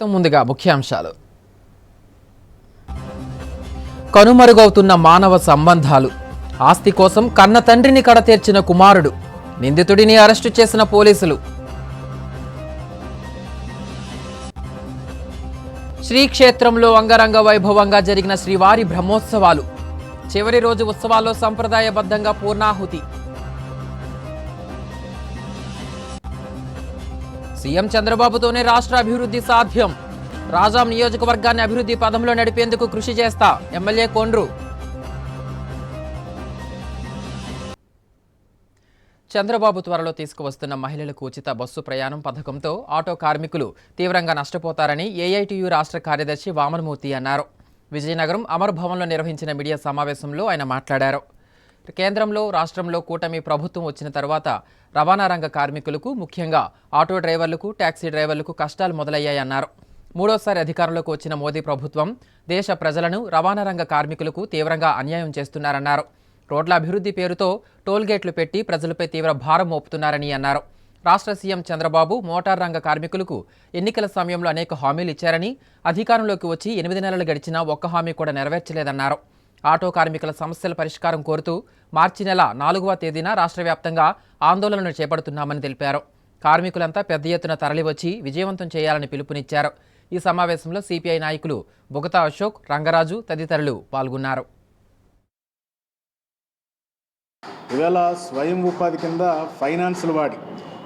ముందుగా ముఖ్యాంశాలు. కనుమరుగవుతున్న మానవ సంబంధాలు, ఆస్తి కోసం కన్న తండ్రిని కడతీర్చిన కుమారుడు, నిందితుడిని అరెస్టు చేసిన పోలీసులు. శ్రీక్షేత్రంలో అంగరంగ వైభవంగా జరిగిన శ్రీవారి బ్రహ్మోత్సవాలు, చివరి రోజు ఉత్సవాల్లో సంప్రదాయబద్ధంగా పూర్ణాహుతి. సీఎం చంద్రబాబుతోనే రాష్ట్ర అభివృద్ధి సాధ్యం, రాజాం నియోజకవర్గాన్ని అభివృద్ధి పదంలో నడిపేందుకు కృషి చేస్తా ఎమ్మెల్యే కొండ్రు. చంద్రబాబు త్వరలో తీసుకువస్తున్న మహిళలకు ఉచిత బస్సు ప్రయాణం పథకంతో ఆటో కార్మికులు తీవ్రంగా నష్టపోతారని ఏఐటీయూ రాష్ట్ర కార్యదర్శి వామనమూర్తి అన్నారు. విజయనగరం అమర్ భవన్లో నిర్వహించిన మీడియా సమావేశంలో ఆయన మాట్లాడారు. కేంద్రంలో రాష్ట్రంలో కూటమి ప్రభుత్వం వచ్చిన తర్వాత రవాణా రంగ కార్మికులకు, ముఖ్యంగా ఆటో డ్రైవర్లకు, ట్యాక్సీ డ్రైవర్లకు కష్టాలు మొదలయ్యాయన్నారు. మూడోసారి అధికారంలోకి వచ్చిన మోదీ ప్రభుత్వం దేశ ప్రజలను, రవాణా రంగ కార్మికులకు తీవ్రంగా అన్యాయం చేస్తున్నారన్నారు. రోడ్ల అభివృద్ధి పేరుతో టోల్గేట్లు పెట్టి ప్రజలపై తీవ్ర భారం మోపుతున్నారని అన్నారు. రాష్ట్ర సీఎం చంద్రబాబు మోటార్ రంగ కార్మికులకు ఎన్నికల సమయంలో అనేక హామీలు ఇచ్చారని, అధికారంలోకి వచ్చి 8 నెలలు గడిచినా ఒక్క హామీ కూడా నెరవేర్చలేదన్నారు. ఆటో కార్మికుల సమస్యల పరిష్కారం కోరుతూ మార్చి నెల 4వ తేదీన రాష్ట్ర వ్యాప్తంగా ఆందోళనలు చేపడుతున్నామని తెలిపారు. కార్మికులంతా పెద్ద ఎత్తున తరలివచ్చి విజయవంతం చేయాలని పిలుపునిచ్చారు. ఈ సమావేశంలో సిపిఐ నాయకులు బొగతా అశోక్, రంగరాజు తదితరులు పాల్గొన్నారు. ఇవాళ స్వయం ఉపాధి కింద ఫైనాన్సులు వాడి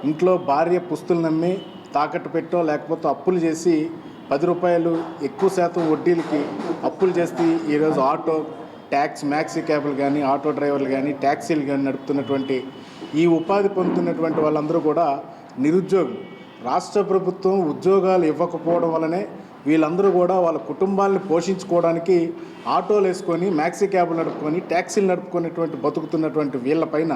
ఇంట్లో భార్య పుస్తులు నమ్మి తాకట్టు పెట్టో లేకపోతే అప్పులు చేసి 10 రూపాయలు ఎక్కువ శాతం వడ్డీలకి అప్పులు చేసి ఈరోజు ఆటో, ట్యాక్సీ, మ్యాక్సీ క్యాబ్లు కానీ, ఆటో డ్రైవర్లు కానీ, ట్యాక్సీలు కానీ నడుపుతున్నటువంటి ఈ ఉపాధి పొందుతున్నటువంటి వాళ్ళందరూ కూడా నిరుద్యోగులు. రాష్ట్ర ప్రభుత్వం ఉద్యోగాలు ఇవ్వకపోవడం వల్లనే వీళ్ళందరూ కూడా వాళ్ళ కుటుంబాలను పోషించుకోవడానికి ఆటోలు వేసుకొని, మ్యాక్సీ క్యాబ్లు నడుపుకొని, ట్యాక్సీలు నడుపుకునేటువంటి బతుకుతున్నటువంటి వీళ్ళపైన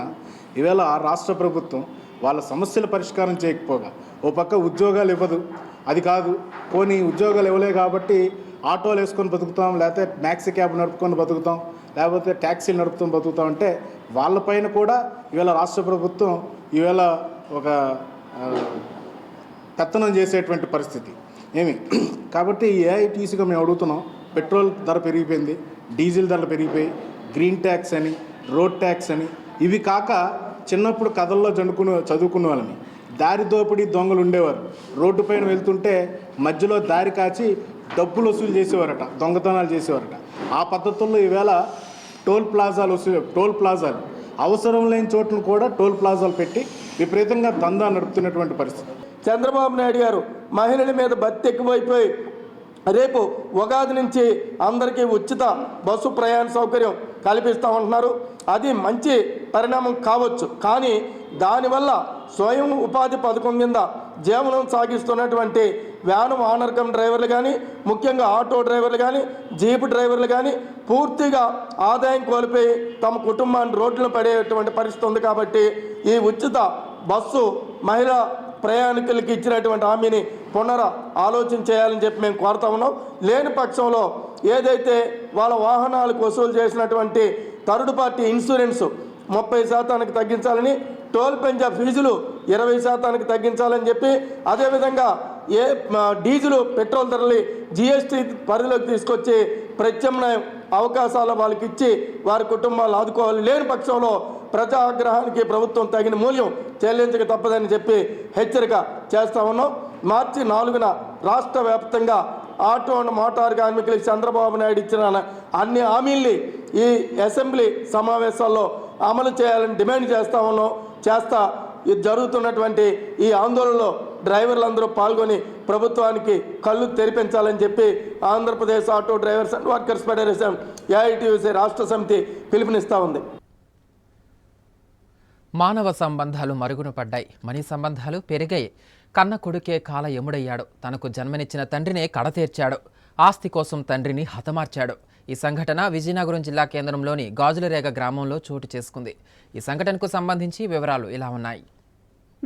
ఈవేళ రాష్ట్ర ప్రభుత్వం వాళ్ళ సమస్యల పరిష్కారం చేయకపోగా ఓ పక్క ఉద్యోగాలు ఇవ్వదు. అది కాదు, పోనీ ఉద్యోగాలు ఇవ్వలే కాబట్టి ఆటోలు వేసుకొని బతుకుతాం, లేకపోతే మ్యాక్సీ క్యాబ్ నడుపుకొని బతుకుతాం, లేకపోతే ట్యాక్సీలు నడుపుతాం బతుకుతాం అంటే వాళ్ళపైన కూడా ఈవేళ రాష్ట్ర ప్రభుత్వం ఈవేళ ఒక పెత్తనం చేసేటువంటి పరిస్థితి కాబట్టి ఏఐటీసీగా మేము అడుగుతున్నాం. పెట్రోల్ ధర పెరిగిపోయింది, డీజిల్ ధరలు పెరిగిపోయి, గ్రీన్ ట్యాక్స్ అని, రోడ్ ట్యాక్స్ అని, ఇవి కాక చిన్నప్పుడు కథల్లో చదువుకునే వాళ్ళని దారి దోపిడీ దొంగలు ఉండేవారు. రోడ్డు పైన వెళ్తుంటే మధ్యలో దారి కాచి డబ్బులు వసూలు చేసేవారట, దొంగతనాలు చేసేవారట. ఆ పద్ధతుల్లో ఈవేళ టోల్ ప్లాజాలు అవసరం లేని చోట్లను కూడా టోల్ ప్లాజాలు పెట్టి విపరీతంగా దందా నడుపుతున్నటువంటి పరిస్థితి. చంద్రబాబు నాయుడు గారు మహిళల మీద భక్తి ఎక్కువైపోయి రేపు ఉగాది నుంచి అందరికీ ఉచిత బస్సు ప్రయాణ సౌకర్యం కల్పిస్తూ ఉంటున్నారు. అది మంచి పరిణామం కావచ్చు, కానీ దానివల్ల స్వయం ఉపాధి పథకం కింద జీవనం సాగిస్తున్నటువంటి వ్యాను వానరకం డ్రైవర్లు కానీ, ముఖ్యంగా ఆటో డ్రైవర్లు కానీ, జీప్ డ్రైవర్లు కానీ పూర్తిగా ఆదాయం కోల్పోయి తమ కుటుంబాన్ని రోడ్లను పడేటువంటి పరిస్థితి ఉంది. కాబట్టి ఈ ఉచిత బస్సు మహిళా ప్రయాణికులకి ఇచ్చినటువంటి హామీని ఆలోచన చేయాలని చెప్పి మేము కోరుతా ఉన్నాం. లేని పక్షంలో ఏదైతే వాళ్ళ వాహనాలకు వసూలు చేసినటువంటి థర్డ్ పార్టీ ఇన్సూరెన్స్ 30% తగ్గించాలని, టోల్ పెంచే ఫీజులు 20% తగ్గించాలని చెప్పి, అదేవిధంగా డీజిల్, పెట్రోల్ ధరలు జిఎస్టీ పరిధిలోకి తీసుకొచ్చి ప్రత్యామ్నాయ అవకాశాలు వాళ్ళకి ఇచ్చి వారి కుటుంబాలు ఆదుకోవాలి. లేని పక్షంలో ప్రజా ఆగ్రహానికి ప్రభుత్వం తగిన మూల్యం చెల్లించక తప్పదని చెప్పి హెచ్చరిక చేస్తా ఉన్నాం. మార్చి 4న రాష్ట్ర వ్యాప్తంగా ఆటో అండ్ మోటార్ కార్మికులకు చంద్రబాబు నాయుడు ఇచ్చిన అన్ని హామీల్ని ఈ అసెంబ్లీ సమావేశాల్లో అమలు చేయాలని డిమాండ్ చేస్తా ఉన్నాం. ఇది జరుగుతున్నటువంటి ఈ ఆందోళనలో డ్రైవర్లందరూ పాల్గొని ప్రభుత్వానికి కళ్ళు తెరిపించాలని చెప్పి Andhra Pradesh auto drivers and workers federation AITUC రాష్ట్ర సమితి పిలుపునిస్తూ ఉంది. మానవ సంబంధాలు మరుగున పడ్డాయి, మనీ సంబంధాలు పెరిగాయి. కన్న కొడుకే కాల ఎముడయ్యాడు, తనకు జన్మనిచ్చిన తండ్రినే కడతీర్చాడు, ఆస్తి కోసం తండ్రిని హతమార్చాడు. ఈ సంఘటన విజయనగరం జిల్లా కేంద్రంలోని గాజులరేగ గ్రామంలో చోటు చేసుకుంది. ఈ సంఘటనకు సంబంధించి వివరాలు ఇలా ఉన్నాయి.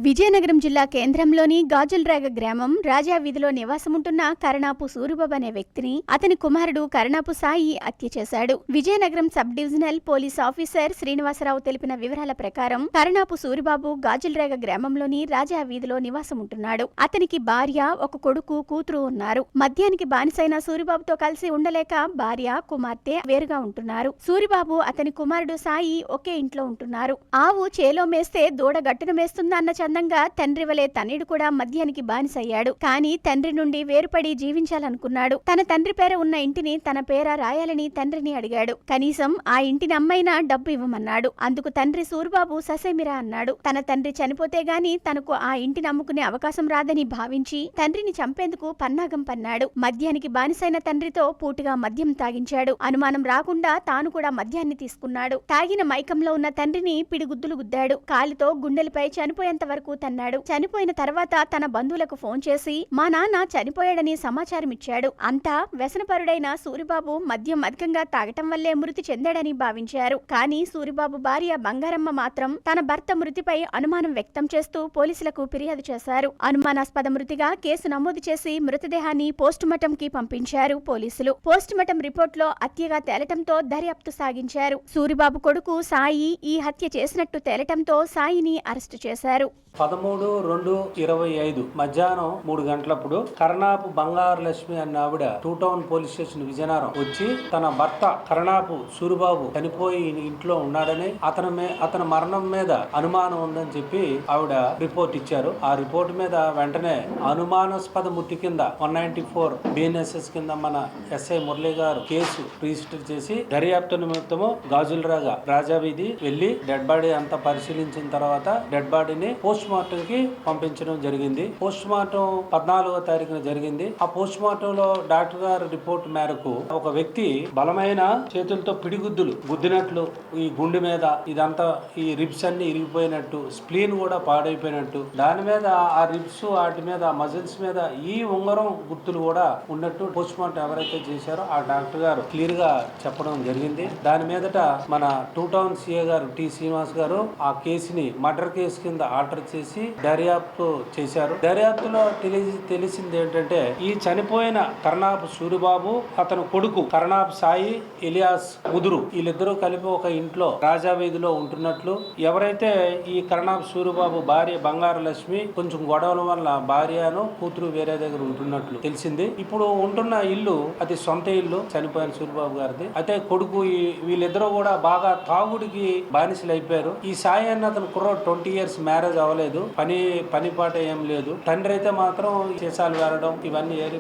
విజయనగరం జిల్లా కేంద్రంలోని గాజుల్రాగ గ్రామం రాజా వీధిలో నివాసముంటున్న కరణాపు సూరిబాబు అనే వ్యక్తిని అతని కుమారుడు కరణాపు సాయి హత్య చేశాడు. Vizianagaram sub divisional police officer Srinivasarao తెలిపిన వివరాల ప్రకారం కరణాపు సూరిబాబు గాజుల్రాగ గ్రామంలోని రాజా వీధిలో నివాసముంటున్నాడు. అతనికి భార్య, ఒక కొడుకు, కూతురు ఉన్నారు. మద్యానికి బానిసైన సూరిబాబుతో కలిసి ఉండలేక భార్య, కుమార్తె వేరుగా ఉంటున్నారు. సూరిబాబు, అతని కుమారుడు సాయి ఒకే ఇంట్లో ఉంటున్నారు. ఆవు చేలో మేస్తే దూడ గట్టున మేస్తుందన్న చందంగా తండ్రి వలె తనయుడు కూడా మద్యానికి బానిసయ్యాడు. కానీ తండ్రి నుండి వేరుపడి జీవించాలనుకున్నాడు. తన తండ్రి పేర ఉన్న ఇంటిని తన పేర రాయాలని తండ్రిని అడిగాడు. కనీసం ఆ ఇంటిని అమ్మైనా డబ్బు ఇవ్వమన్నాడు. అందుకు తండ్రి సూరిబాబు ససేమిరా అన్నాడు. తన తండ్రి చనిపోతే గాని తనకు ఆ ఇంటిని అమ్ముకునే అవకాశం రాదని భావించి తండ్రిని చంపేందుకు పన్నాగం పన్నాడు. మద్యానికి బానిసైన తండ్రితో పూటుగా మద్యం తాగించాడు. అనుమానం రాకుండా తాను కూడా మద్యాన్ని తీసుకున్నాడు. తాగిన మైకంలో ఉన్న తండ్రిని పిడిగుద్దులు గుద్దాడు. కాలితో గుండెలపై చనిపోయేంత వరకు తన్నాడు. చనిపోయిన తర్వాత తన బంధువులకు ఫోన్ చేసి మా నాన్న చనిపోయాడని సమాచారం ఇచ్చాడు. అంతా వ్యసనపరుడైన సూరిబాబు మద్యం అధికంగా తాగటం వల్లే మృతి చెందాడని భావించారు. కానీ సూరిబాబు భార్య బంగారమ్మ మాత్రం తన భర్త మృతిపై అనుమానం వ్యక్తం చేస్తూ పోలీసులకు ఫిర్యాదు చేశారు. అనుమానాస్పద మృతిగా కేసు నమోదు చేసి మృతదేహాన్ని పోస్టుమార్టం కి పంపించారు పోలీసులు. పోస్టుమార్టం రిపోర్టులో హత్యగా తేలటంతో దర్యాప్తు సాగించారు. సూరిబాబు కొడుకు సాయి ఈ హత్య చేసినట్టు తేలటంతో సాయిని అరెస్టు చేశారు. 13/2/25 మధ్యాహ్నం 3 గంటలప్పుడు కరణాపు బంగారు లక్ష్మి అన్న ఆవిడ 2 టౌన్ పోలీస్ స్టేషన్ విజయనగరం వచ్చి తన భర్త కరణాపు సూరిబాబు చనిపోయి ఇంట్లో ఉన్నాడని అతని మరణం మీద అనుమానం ఉందని చెప్పి ఆవిడ రిపోర్ట్ ఇచ్చారు. ఆ రిపోర్ట్ మీద వెంటనే అనుమానాస్పద మృతి కింద 194 BNSS కింద మన ఎస్ఐ మురళి గారు కేసు రిజిస్టర్ చేసి దర్యాప్తు నిమిత్తము గాజుల్రాగ రాజా వీధి వెళ్లి డెడ్ బాడీ అంతా పరిశీలించిన తర్వాత డెడ్ బాడీని పోస్ట్ మార్టం కి పంపించడం జరిగింది. పోస్ట్ మార్టం 14వ తారీఖున జరిగింది. ఆ పోస్ట్ మార్టం లో డాక్టర్ గారి రిపోర్ట్ మేరకు ఒక వ్యక్తి బలమైన చేతులతో పిడిగుద్దులు గుద్దినట్లు, ఈ గుండె మీద ఇదంతా ఈ రిబ్స్ అన్ని ఇరిగిపోయినట్టు, స్ప్లీన్ కూడా పాడైపోయినట్టు, దాని మీద ఆ రిబ్స్ వాటి మీద మజిల్స్ మీద ఈ ఉంగరం గుర్తులు కూడా ఉన్నట్టు పోస్ట్ మార్టం ఎవరైతే చేశారో ఆ డాక్టర్ గారు క్లియర్ గా చెప్పడం జరిగింది. దాని మీదట మన 2 టౌన్ సిఏ గారు టి శ్రీనివాస్ గారు ఆ కేసుని మర్డర్ కేసు కింద ఆర్డర్ చేసి దర్యాప్తు చేశారు. దర్యాప్తులో తెలిసింది ఏంటంటే ఈ చనిపోయిన కరణాపు సూరిబాబు, అతని కొడుకు కరణాపు సాయి ఎలియాస్ ముదురు, వీళ్ళిద్దరూ కలిపి ఒక ఇంట్లో రాజా వీధిలో ఉంటున్నట్లు, ఎవరైతే ఈ కరణాపు సూరిబాబు భార్య బంగారు లక్ష్మి కొంచెం గొడవల వల్ల భార్యను కూతురు వేరే దగ్గర ఉంటున్నట్లు తెలిసింది. ఇప్పుడు ఉంటున్న ఇల్లు అది సొంత ఇల్లు చనిపోయిన సూరిబాబు గారిది. అయితే కొడుకు వీళ్ళిద్దరూ కూడా బాగా తాగుడికి బానిసలు అయిపోయారు. ఈ సాయి అన్న అతను కుర్రోడు 20 years మ్యారేజ్ అవ్వలేదు, పని పాట ఏం లేదు. తండ్రి అయితే మాత్రం చేసాలు వేరడం ఇవన్నీ ఏరి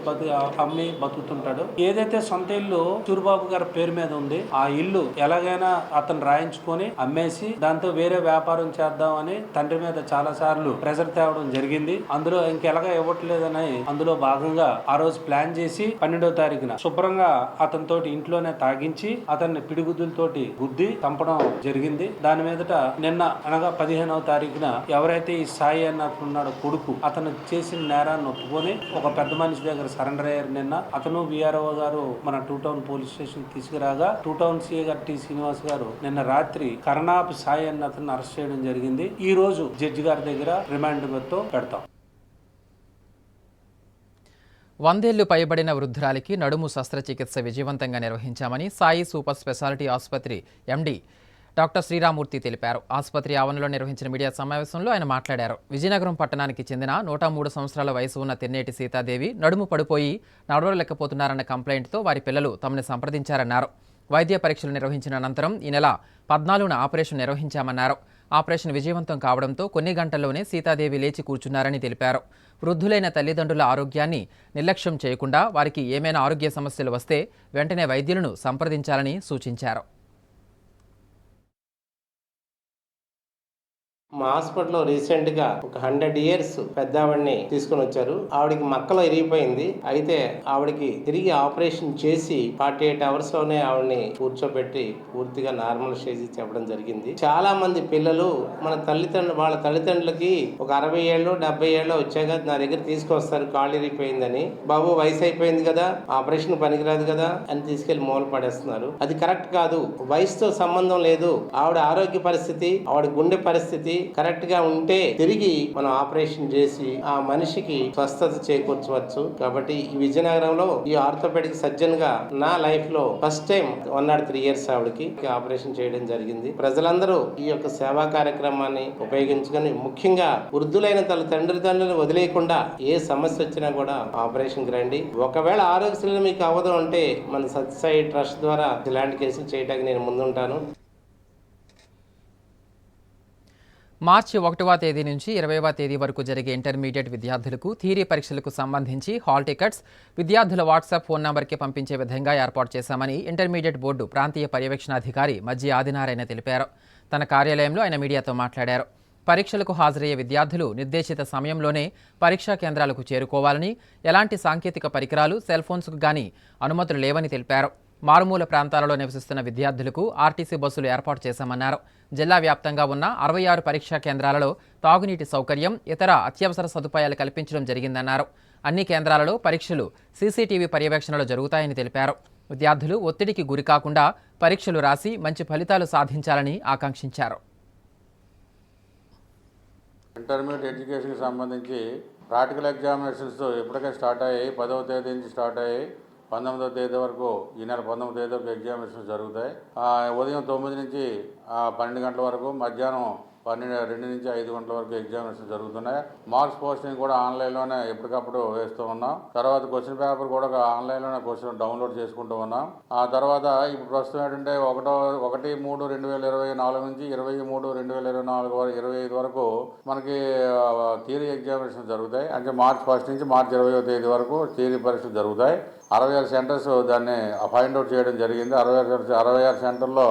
అమ్మి బతుకుతుంటాడు. ఏదైతే సొంత ఇల్లు సూరిబాబు గారి పేరు మీద ఉంది, ఆ ఇల్లు ఎలాగైనా అతను రాయించుకొని అమ్మేసి దాంతో వేరే వ్యాపారం చేద్దామని తండ్రి మీద చాలా సార్లు ప్రెజర్ తేవడం జరిగింది. అందులో ఇంకెలాగా ఇవ్వట్లేదని అందులో భాగంగా ఆ రోజు ప్లాన్ చేసి 12వ తారీఖున శుభ్రంగా అతనితోటి ఇంట్లోనే తాగించి అతన్ని పిడిగుద్దులతోటి గుద్ది చంపడం జరిగింది. దాని మీదట నిన్న అనగా 15వ తారీఖున ఎవరైతే ఈ సాయి అన్నట్టున్నాడో కొడుకు, అతను చేసిన నేరాన్ని ఒప్పుకొని ఒక పెద్ద మనిషి దగ్గర సరెండర్ అయ్యారు. నిన్న అతను విఆర్ఓ గారు మన 2 టౌన్ పోలీస్ స్టేషన్ తీసుకురాగా 2 టౌన్ సిఏ గారు టి శ్రీనివాస్ గారు నిన్న రాత్రి కరణాపు సాయి అన్న అతను అరెస్ట్ చేయడం జరిగింది. ఈ రోజు జడ్జి గారి దగ్గర రిమాండ్ తో పెడతాం. 100 ఏళ్లు పైబడిన వృద్ధురాలికి నడుము శస్త్రచికిత్స విజయవంతంగా నిర్వహించామని సాయి సూపర్ స్పెషాలిటీ ఆసుపత్రి ఎండి డాక్టర్ శ్రీరామూర్తి తెలిపారు. ఆసుపత్రి ఆవరణలో నిర్వహించిన మీడియా సమావేశంలో ఆయన మాట్లాడారు. విజయనగరం పట్టణానికి చెందిన 103 సంవత్సరాల వయసు ఉన్న తెన్నేటి సీతాదేవి నడుము పడిపోయి నడవలేకపోతున్నారన్న కంప్లైంట్తో వారి పిల్లలు తమని సంప్రదించారన్నారు. వైద్య పరీక్షలు నిర్వహించిన అనంతరం ఈ నెల 14న ఆపరేషన్ నిర్వహించామన్నారు. ఆపరేషన్ విజయవంతం కావడంతో కొన్ని గంటల్లోనే సీతాదేవి లేచి కూర్చున్నారని తెలిపారు. వృద్ధులైన తల్లిదండ్రుల ఆరోగ్యాన్ని నిర్లక్ష్యం చేయకుండా వారికి ఏమైనా ఆరోగ్య సమస్యలు వస్తే వెంటనే వైద్యులను సంప్రదించాలని సూచించారు. మా హాస్పిటల్లో రీసెంట్గా ఒక 100 years పెద్ద ఆవిడని తీసుకుని వచ్చారు. ఆవిడికి మక్కలో ఇరిగిపోయింది. అయితే ఆవిడికి తిరిగి ఆపరేషన్ చేసి 48 hours లోనే ఆవిడని కూర్చోబెట్టి పూర్తిగా నార్మల్ స్టేజ్ చెప్పడం జరిగింది. చాలా మంది పిల్లలు వాళ్ళ తల్లిదండ్రులకి ఒక 60 ఏళ్ళు 70 ఏళ్ళు వచ్చాక నా దగ్గర తీసుకొస్తారు కాళ్ళు ఇరిగిపోయిందని. బాబు వయసు అయిపోయింది కదా, ఆపరేషన్ పనికిరాదు కదా అని తీసుకెళ్లి మూల పడేస్తున్నారు. అది కరెక్ట్ కాదు. వయసుతో సంబంధం లేదు. ఆవిడ ఆరోగ్య పరిస్థితి, ఆవిడ గుండె పరిస్థితి, కరెక్ట్ గా ఉంటే తిరిగి మనం ఆపరేషన్ చేసి ఆ మనిషికి స్వస్థత చేకూర్చవచ్చు. కాబట్టి ఈ విజయనగరంలో ఈ ఆర్థోపెడిక్ సర్జన్ గా నా లైఫ్ లో ఫస్ట్ టైం 103 years ఆవిడకి ఆపరేషన్ చేయడం జరిగింది. ప్రజలందరూ ఈ యొక్క సేవా కార్యక్రమాన్ని ఉపయోగించుకొని, ముఖ్యంగా వృద్ధులైన తండ్రులను వదిలేయకుండా ఏ సమస్య వచ్చినా కూడా ఆపరేషన్ కి రండి. ఒకవేళ ఆరోగ్యశ్రీలు మీకు అవ్వదు అంటే మన సత్యసాయి ట్రస్ట్ ద్వారా ఇలాంటి కేసులు చేయడానికి నేను ముందుంటాను. మార్చి 1వ తేదీ నుంచి 20వ తేదీ వరకు జరిగే ఇంటర్మీడియట్ విద్యార్థులకు థియరీ పరీక్షలకు సంబంధించి హాల్ టికెట్స్ విద్యార్థుల వాట్సాప్ ఫోన్ నంబర్కి పంపించే విధంగా ఏర్పాటు చేశామని ఇంటర్మీడియట్ బోర్డు ప్రాంతీయ పర్యవేక్షణాధికారి మజ్జి ఆదినారాయణ తెలిపారు. తన కార్యాలయంలో ఆయన మీడియాతో మాట్లాడారు. పరీక్షలకు హాజరయ్యే విద్యార్థులు నిర్దేశిత సమయంలోనే పరీక్షా కేంద్రాలకు చేరుకోవాలని, ఎలాంటి సాంకేతిక పరికరాలు, సెల్ ఫోన్స్కు గానీ అనుమతులు లేవని తెలిపారు. మారుమూల ప్రాంతాలలో నివసిస్తున్న విద్యార్థులకు ఆర్టీసీ బస్సులు ఏర్పాటు చేశామన్నారు. జిల్లా వ్యాప్తంగా ఉన్న 66 పరీక్షా కేంద్రాలలో తాగునీటి సౌకర్యం, ఇతర అత్యవసర సదుపాయాలు కల్పించడం జరిగిందన్నారు. అన్ని కేంద్రాలలో పరీక్షలు సీసీటీవీ పర్యవేక్షణలో జరుగుతాయని తెలిపారు. విద్యార్థులు ఒత్తిడికి గురికాకుండా పరీక్షలు రాసి మంచి ఫలితాలు సాధించాలని ఆకాంక్షించారు. ఇంటర్మీడియట్ ఎడ్యుకేషన్కి సంబంధించి ప్రాక్టికల్ ఎగ్జామినేషన్స్ ఇప్పటికే స్టార్ట్ అయ్యాయి. 10వ తేదీ నుంచి స్టార్ట్ అయ్యాయి. 19వ తేదీ వరకు, ఈ నెల 19వ తేదీ వరకు ఎగ్జామినేషన్స్ జరుగుతాయి. ఉదయం 9 నుంచి 12 గంటల వరకు, మధ్యాహ్నం 2 నుంచి 5 గంటల వరకు ఎగ్జామినేషన్ జరుగుతున్నాయి. మార్క్స్ పోస్టింగ్ కూడా ఆన్లైన్లోనే ఎప్పటికప్పుడు వేస్తూ ఉన్నాం. తర్వాత క్వశ్చన్ పేపర్ కూడా ఆన్లైన్లోనే క్వశ్చన్ డౌన్లోడ్ చేసుకుంటూ ఉన్నాం. ఆ తర్వాత ఇప్పుడు ప్రస్తుతం ఏంటంటే 1/3/2024 నుంచి 23/2025 వరకు మనకి థియరీ ఎగ్జామినేషన్ జరుగుతాయి. అంటే మార్చి 1 నుంచి మార్చి 20వ తేదీ వరకు థియరీ పరీక్షలు జరుగుతాయి. 66 సెంటర్స్ దాన్ని ఫైండ్ అవుట్ చేయడం జరిగింది. 66 సెంటర్లో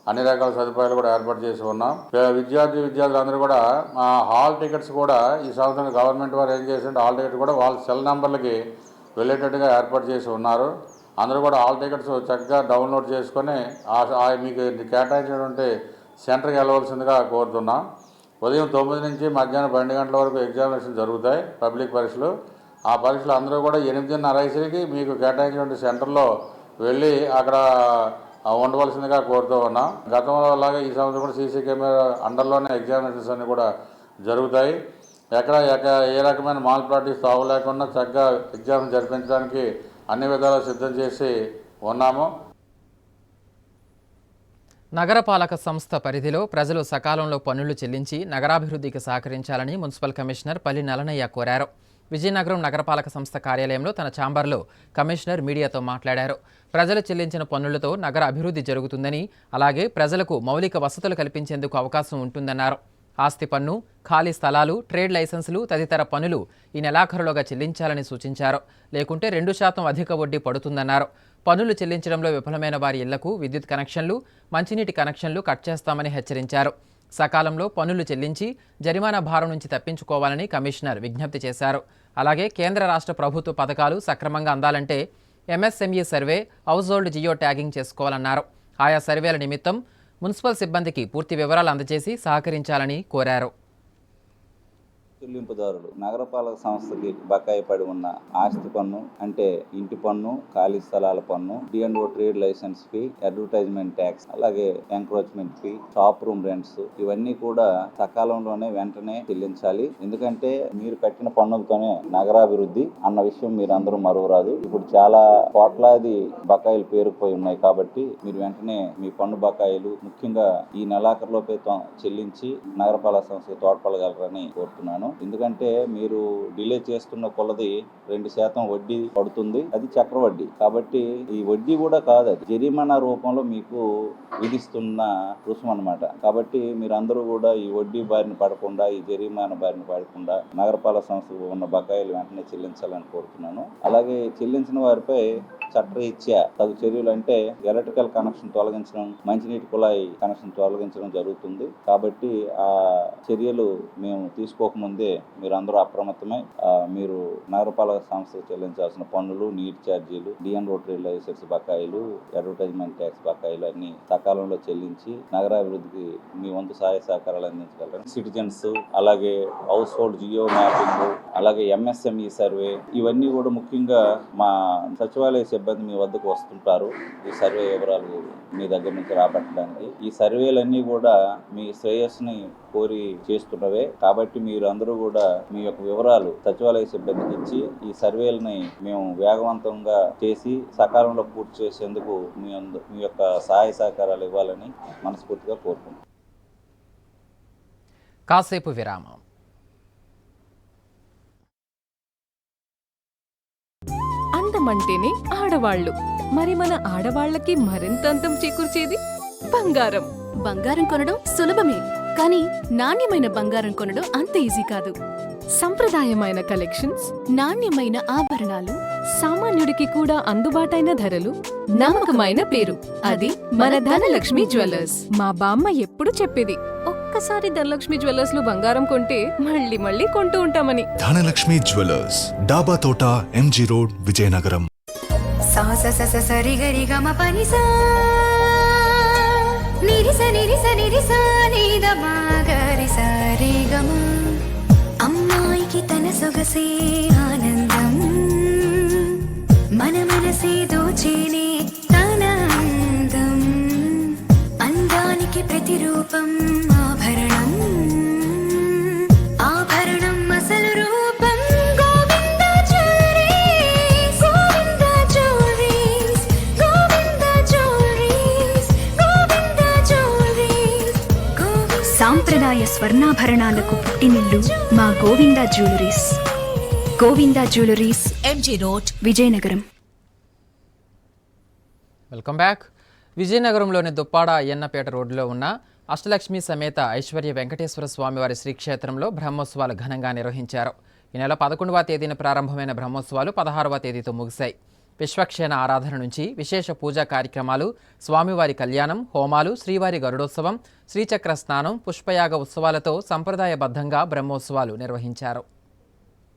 అన్ని రకాల సదుపాయాలు కూడా ఏర్పాటు చేసి ఉన్నాం. విద్యార్థులందరూ కూడా హాల్ టికెట్స్ కూడా ఈ సంవత్సరం గవర్నమెంట్ వారు ఏం చేసింటే హాల్ టికెట్ కూడా వాళ్ళ సెల్ నెంబర్లకి వెళ్ళేటట్టుగా ఏర్పాటు చేసి ఉన్నారు. అందరూ కూడా హాల్ టికెట్స్ చక్కగా డౌన్లోడ్ చేసుకొని మీకు కేటాయించినటువంటి సెంటర్కి వెళ్ళవలసిందిగా కోరుతున్నాం. ఉదయం 9 నుంచి మధ్యాహ్నం 12 గంటల వరకు ఎగ్జామినేషన్ జరుగుతాయి, పబ్లిక్ పరీక్షలు. ఆ పరీక్షలు అందరూ కూడా 8:30కి మీకు కేటాయించినటువంటి సెంటర్లో వెళ్ళి అక్కడ ఉండవలసిందిగా కోరుతూ ఉన్నాం. గతంలో లాగా ఈ సంవత్సరం కూడా సీసీ కెమెరా అండర్లోనే ఎగ్జామినేషన్స్ అన్నీ కూడా జరుగుతాయి. ఏ రకమైన మాల్ ప్రాక్టీస్ తావు లేకుండా చక్కగా ఎగ్జామ్ జరిపించడానికి అన్ని విధాలు సిద్ధం చేసి ఉన్నాము. నగరపాలక సంస్థ పరిధిలో ప్రజలు సకాలంలో పన్నులు చెల్లించి నగరాభివృద్ధికి సహకరించాలని మున్సిపల్ కమిషనర్ పల్లి నలనయ్య కోరారు. విజయనగరం నగరపాలక సంస్థ కార్యాలయంలో తన ఛాంబర్లో కమిషనర్ మీడియాతో మాట్లాడారు. ప్రజలు చెల్లించిన పన్నులతో నగర అభివృద్ధి జరుగుతుందని, అలాగే ప్రజలకు మౌలిక వసతులు కల్పించేందుకు అవకాశం ఉంటుందన్నారు. ఆస్తి పన్ను, ఖాళీ స్థలాలు, ట్రేడ్ లైసెన్సులు తదితర పన్నులు ఈ నెలాఖరులోగా చెల్లించాలని సూచించారు. లేకుంటే 2% అధిక వడ్డీ పడుతుందన్నారు. పన్నులు చెల్లించడంలో విఫలమైన వారి ఇళ్లకు విద్యుత్ కనెక్షన్లు, మంచినీటి కనెక్షన్లు కట్ చేస్తామని హెచ్చరించారు. సకాలంలో పన్నులు చెల్లించి జరిమానా భారం నుంచి తప్పించుకోవాలని కమిషనర్ విజ్ఞప్తి చేశారు. అలాగే కేంద్ర రాష్ట్ర ప్రభుత్వ పథకాలు సక్రమంగా అందాలంటే MSME survey, household geo tagging చేసుకోవాలన్నారు. ఆయా సర్వేల నిమిత్తం మున్సిపల్ సిబ్బందికి పూర్తి వివరాలు అందజేసి సహకరించాలని కోరారు. చెల్లింపుదారులు నగరపాలక సంస్థకి బకాయి పడి ఉన్న ఆస్తి పన్ను అంటే ఇంటి పన్ను, ఖాళీ స్థలాల పన్ను, D&O trade license fee, advertisement tax, అలాగే encroachment fee, shop room rents ఇవన్నీ కూడా సకాలంలోనే వెంటనే చెల్లించాలి. ఎందుకంటే మీరు కట్టిన పన్నులతోనే నగరాభివృద్ధి అన్న విషయం మీరు అందరూ మరువరాదు. ఇప్పుడు చాలా కోట్లాది బకాయిలు పేరుకుపోయి ఉన్నాయి కాబట్టి మీరు వెంటనే మీ పన్ను బకాయిలు ముఖ్యంగా ఈ నెలాఖరులోపే చెల్లించి నగరపాలక సంస్థకు తోడ్పడగలరని కోరుతున్నాను. ఎందుకంటే మీరు డిలే చేస్తున్న కొలది 2% వడ్డీ పడుతుంది, అది చక్రవడ్డీ. కాబట్టి ఈ వడ్డీ కూడా కాదు, అది జరిమానా రూపంలో మీకు విధిస్తున్న రుసుము అన్నమాట. కాబట్టి మీరందరూ కూడా ఈ వడ్డీ బారిన పడకుండా, ఈ జరిమానా బారిన పడకుండా నగరపాలక సంస్థకు ఉన్న బకాయిలు వెంటనే చెల్లించాలని కోరుతున్నాను. అలాగే చెల్లించిన వారిపై చట్టరీత్యా తగు చర్యలు అంటే ఎలక్ట్రికల్ కనెక్షన్ తొలగించడం, మంచినీటి కుళాయి కనెక్షన్ తొలగించడం జరుగుతుంది. కాబట్టి ఆ చర్యలు మేము తీసుకోకముందే మీరు అందరూ అప్రమత్తమై మీరు నగరపాలక సంస్థకు చెల్లించాల్సిన పన్నులు, నీటి ఛార్జీలు, D&O ట్రేడ్ లైసెన్స్ బకాయిలు, అడ్వర్టైజ్మెంట్ ట్యాక్స్ బకాయిలు అన్ని సకాలంలో చెల్లించి నగరాభివృద్ధికి మీ వంతు సహాయ సహకారాలు అందించగలరని సిటిజన్స్, అలాగే హౌస్ హోల్డ్ జియో మ్యాపింగ్, అలాగే MSME సర్వే ఇవన్నీ కూడా ముఖ్యంగా మా సచివాలయ సిబ్బంది మీ వద్దకు వస్తుంటారు ఈ సర్వే వివరాలు మీ దగ్గర నుంచి రాబట్టడానికి. ఈ సర్వేలన్నీ కూడా మీ శ్రేయస్సుని కోరి చేస్తున్నవే. కాబట్టి మీరు అందరూ కూడా మీ యొక్క వివరాలు సచివాలయ సిబ్బందికి ఇచ్చి ఈ సర్వేలని మేము వేగవంతంగా చేసి సకాలంలో పూర్తి చేసేందుకు మీ యొక్క సహాయ సహకారాలు ఇవ్వాలని మనస్ఫూర్తిగా కోరుకుంటున్నాం. కాసేపు విరామం. అందమంటేనే ఆడవాళ్ళు, మరి మన ఆడవాళ్ళకి మరింత అందం చేకూర్చేది బంగారం. బంగారం కొనడం సులభమే, కానీ నాణ్యమైన బంగారం కొనడం అంత ఈజీ కాదు. సంప్రదాయమైన కలెక్షన్స్, నాణ్యమైన ఆభరణాలు, సామాన్యుడికి కూడా అందుబాటైన ధరలు, నమ్మకమైన పేరు, అది మన ధనలక్ష్మి జ్యువెలర్స్. మా బామ్మ ఎప్పుడు చెప్పేది, ఒక్కసారి ధనలక్ష్మి జ్యువెలర్స్ లో బంగారం కొంటే మళ్ళీ మళ్ళీ కొంటూ ఉంటామని. ధనలక్ష్మి జ్యువెలర్స్, డాబా తోట, ఎంజీ రోడ్, విజయనగరం. అమ్మాయికి తన సొగసే ఆనందం, మన మనసే దోచేనే తన అందం, అందానికి ప్రతిరూపం ఆభరణం, ఆభరణం అసలు రూపం Govinda jewelleries, Govinda jewelleries, Govinda jewelleries, Govinda jewelleries. సాంప్రదాయ స్వర్ణాభరణాలకు పుట్టినిల్లు మా Govinda jewelleries. Govinda jewelleries, MG road, Vizianagaram. Welcome back. విజయనగరంలోని దుప్పాడ అయ్యన్నపేట రోడ్డులో ఉన్న అష్టలక్ష్మి సమేత ఐశ్వర్య వెంకటేశ్వర స్వామివారి శ్రీక్షేత్రంలో బ్రహ్మోత్సవాలు ఘనంగా నిర్వహించారు. ఈ నెల 11వ తేదీన ప్రారంభమైన బ్రహ్మోత్సవాలు 16వ తేదీతో ముగిశాయి. విశ్వక్షేణ ఆరాధన నుంచి విశేష పూజా కార్యక్రమాలు, స్వామివారి కళ్యాణం, హోమాలు, శ్రీవారి గరుడోత్సవం, శ్రీచక్ర స్నానం, పుష్పయాగ ఉత్సవాలతో సంప్రదాయబద్ధంగా బ్రహ్మోత్సవాలు నిర్వహించారు.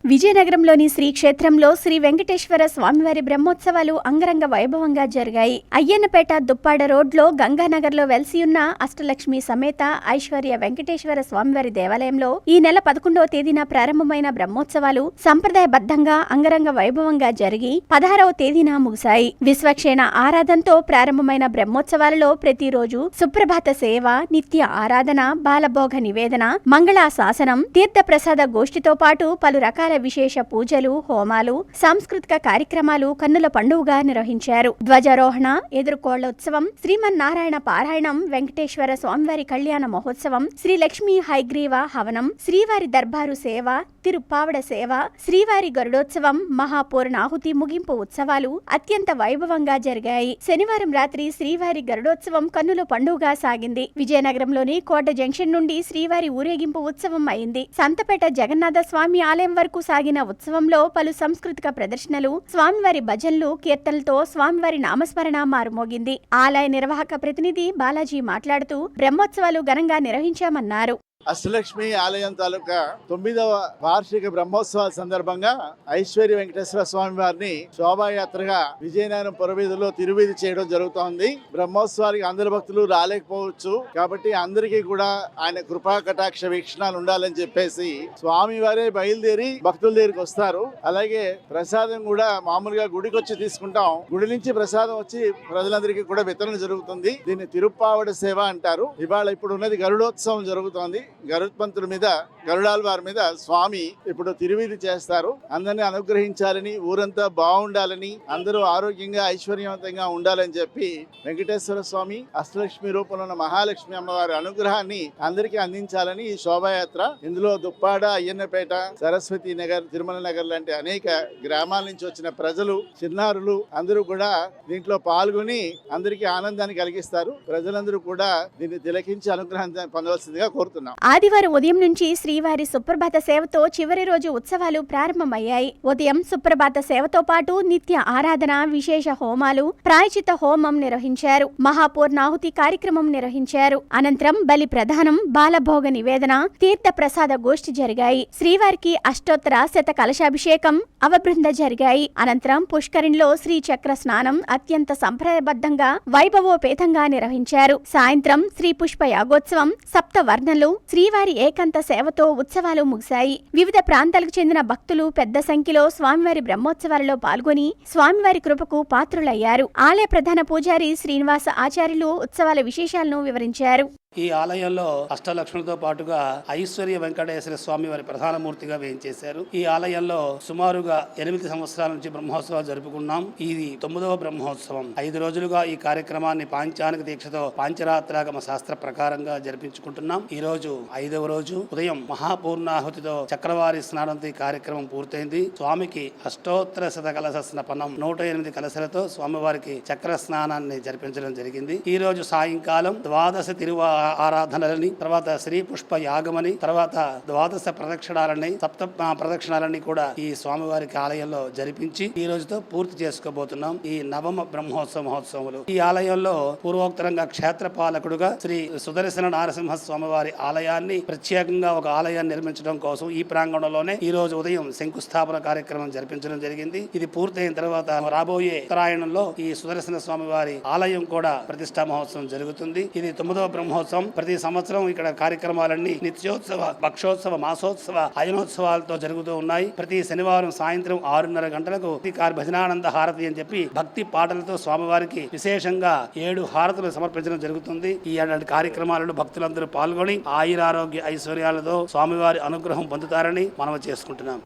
విజయనగరంలోని శ్రీక్షేత్రంలో శ్రీ వెంకటేశ్వర స్వామివారి బ్రహ్మోత్సవాలు అంగరంగ వైభవంగా జరిగాయి. అయ్యన్నపేట దుప్పాడ రోడ్లో గంగానగర్లో వెలిసియున్న అష్టలక్ష్మి సమేత ఐశ్వర్య వెంకటేశ్వర స్వామివారి దేవాలయంలో ఈ నెల 11వ తేదీన ప్రారంభమైన బ్రహ్మోత్సవాలు సంప్రదాయబద్ధంగా అంగరంగ వైభవంగా జరిగి 16వ తేదీన ముగిశాయి. విశ్వక్షేణ ఆరాధనతో ప్రారంభమైన బ్రహ్మోత్సవాలలో ప్రతిరోజు సుప్రభాత సేవ, నిత్య ఆరాధన, బాలభోగ నివేదన, మంగళాశాసనం, తీర్థప్రసాద గోష్ఠితో పాటు పలు రకాల విశేష పూజలు, హోమాలు, సాంస్కృతిక కార్యక్రమాలు కన్నుల పండుగగా నిర్వహించారు. ధ్వజారోహణ, ఎదుర్కోళ్ల ఉత్సవం, శ్రీమన్నారాయణ పారాయణం, వెంకటేశ్వర స్వామివారి కళ్యాణ మహోత్సవం, శ్రీ లక్ష్మీ హైగ్రీవ హవనం, శ్రీవారి దర్బారు సేవ, తిరుప్పావడ సేవ, శ్రీవారి గరుడోత్సవం, మహాపూర్ణాహుతి ముగింపు ఉత్సవాలు అత్యంత వైభవంగా జరిగాయి. శనివారం రాత్రి శ్రీవారి గరుడోత్సవం కన్నుల పండుగగా సాగింది. విజయనగరంలోని కోట జంక్షన్ నుండి శ్రీవారి ఊరేగింపు ఉత్సవం అయింది. సంతపేట జగన్నాథ స్వామి ఆలయం వరకు సాగిన ఉత్సవంలో పలు సాంస్కృతిక ప్రదర్శనలు, స్వామివారి భజనలు, కీర్తనలతో స్వామివారి నామస్మరణ మారుమోగింది. ఆలయ నిర్వాహక ప్రతినిధి బాలాజీ మాట్లాడుతూ బ్రహ్మోత్సవాలు ఘనంగా నిర్వహించామన్నారు. అష్టలక్ష్మి ఆలయం తాలూకా 9వ వార్షిక బ్రహ్మోత్సవాల సందర్భంగా ఐశ్వర్య వెంకటేశ్వర స్వామి వారిని శోభాయాత్రగా విజయనగరం పురవీధుల్లో తిరువీధి చేయడం జరుగుతోంది. బ్రహ్మోత్సవానికి అందరు భక్తులు రాలేకపోవచ్చు కాబట్టి అందరికీ కూడా ఆయన కృపా కటాక్ష వీక్షణాలు ఉండాలని చెప్పేసి స్వామి వారే బయలుదేరి భక్తుల దగ్గరికి వస్తారు. అలాగే ప్రసాదం కూడా మామూలుగా గుడికి వచ్చి తీసుకుంటాం. గుడి నుంచి ప్రసాదం వచ్చి ప్రజలందరికీ కూడా వితరణ జరుగుతుంది. దీన్ని తిరుప్పావడ సేవ అంటారు. ఇవాళ ఇప్పుడు ఉన్నది గరుడోత్సవం జరుగుతోంది. గరుత్మంతుడి మీద, గరుడాల్వారి మీద స్వామి ఇప్పుడు తిరువీధి చేస్తారు. అందరినీ అనుగ్రహించాలని, ఊరంతా బాగుండాలని, అందరూ ఆరోగ్యంగా ఐశ్వర్యవంతంగా ఉండాలని చెప్పి వెంకటేశ్వర స్వామి అష్టలక్ష్మి రూపంలో ఉన్న మహాలక్ష్మి అమ్మవారి అనుగ్రహాన్ని అందరికీ అందించాలని ఈ శోభాయాత్ర. ఇందులో దుప్పాడ, అయ్యన్నపేట, సరస్వతి నగర్, తిరుమల నగర్ లాంటి అనేక గ్రామాల నుంచి వచ్చిన ప్రజలు, చిన్నారులు అందరూ కూడా దీంట్లో పాల్గొని అందరికీ ఆనందాన్ని కలిగిస్తారు. ప్రజలందరూ కూడా దీన్ని తిలకించి అనుగ్రహాన్ని పొందవలసిందిగా కోరుతున్నాం. ఆదివారం ఉదయం నుంచి శ్రీవారి సుప్రభాత సేవతో చివరి రోజు ఉత్సవాలు ప్రారంభమయ్యాయి. ఉదయం సుప్రభాత సేవతో పాటు నిత్య ఆరాధన, విశేష హోమాలు, ప్రాయచిత హోమం నిర్వహించారు. మహాపూర్ణాహుతి కార్యక్రమం నిర్వహించారు. అనంతరం బలి ప్రధానం, బాలభోగ నివేదన, తీర్థ ప్రసాద గోష్ఠి జరిగాయి. శ్రీవారికి అష్టోత్తర శత కలశాభిషేకం, అవబృంద జరిగాయి. అనంతరం పుష్కరిణిలో శ్రీ చక్ర స్నానం అత్యంత సంప్రదాయబద్ధంగా వైభవోపేతంగా నిర్వహించారు. సాయంత్రం శ్రీ పుష్ప యాగోత్సవం, సప్తవర్ణలు, శ్రీవారి ఏకాంత సేవతో ఉత్సవాలు ముగిశాయి. వివిధ ప్రాంతాలకు చెందిన భక్తులు పెద్ద సంఖ్యలో స్వామివారి బ్రహ్మోత్సవాలలో పాల్గొని స్వామివారి కృపకు పాత్రులయ్యారు. ఆలయ ప్రధాన పూజారి శ్రీనివాస ఆచార్యులు ఉత్సవాల విశేషాలను వివరించారు. ఈ ఆలయంలో అష్టలక్ష్ములతో పాటుగా ఐశ్వర్య వెంకటేశ్వర స్వామి వారి ప్రధాన మూర్తిగా వేయించేశారు. ఈ ఆలయంలో సుమారుగా 8 సంవత్సరాల నుంచి బ్రహ్మోత్సవాలు జరుపుకున్నాం. ఇది 9వ బ్రహ్మోత్సవం. 5 రోజులుగా ఈ కార్యక్రమాన్ని పాంచానిక దీక్షతో పాంచరాత్రాగమ శాస్త్ర ప్రకారంగా జరిపించుకుంటున్నాం. ఈ రోజు 5వ రోజు ఉదయం మహాపూర్ణాహుతితో చక్రవారి స్నానంతో ఈ కార్యక్రమం పూర్తయింది. స్వామికి అష్టోత్తర శత కలశ స్నపనం 108 కలశలతో స్వామివారికి చక్ర స్నానాన్ని జరిపించడం జరిగింది. ఈ రోజు సాయంకాలం 12 తిరువా ఆరాధనలని, తర్వాత శ్రీ పుష్ప యాగమని, తర్వాత 12 ప్రదక్షిణాలని, సప్త ప్రదక్షిణాలని కూడా ఈ స్వామివారికి ఆలయంలో జరిపించి ఈ రోజుతో పూర్తి చేసుకోబోతున్నాం ఈ నవమ బ్రహ్మోత్సవ మహోత్సవములు. ఈ ఆలయంలో పూర్వోక్తంగా క్షేత్ర పాలకుడుగా శ్రీ సుదర్శన నారసింహ స్వామివారి ఆలయాన్ని ప్రత్యేకంగా ఒక ఆలయాన్ని నిర్మించడం కోసం ఈ ప్రాంగణంలోనే ఈ రోజు ఉదయం శంకుస్థాపన కార్యక్రమం జరిపించడం జరిగింది. ఇది పూర్తయిన తర్వాత రాబోయే ఉత్తరాయణంలో ఈ సుదర్శన స్వామివారి ఆలయం కూడా ప్రతిష్టా మహోత్సవం జరుగుతుంది. ఇది 9వ బ్రహ్మోత్సవం. ప్రతి సంవత్సరం ఇక్కడ కార్యక్రమాలన్నీ నిత్యోత్సవ, భక్షోత్సవ, మాసోత్సవ, అయనోత్సవాలతో జరుగుతూ ఉన్నాయి. ప్రతి శనివారం సాయంత్రం 6:30 గంటలకు భజనానంద హారతి అని చెప్పి భక్తి పాటలతో స్వామివారికి విశేషంగా 7 హారతులు సమర్పించడం జరుగుతుంది. ఈ కార్యక్రమాలలో భక్తులందరూ పాల్గొని ఆయురారోగ్య ఐశ్వర్యాలతో స్వామివారి అనుగ్రహం పొందుతారని మనం చేసుకుంటున్నాం.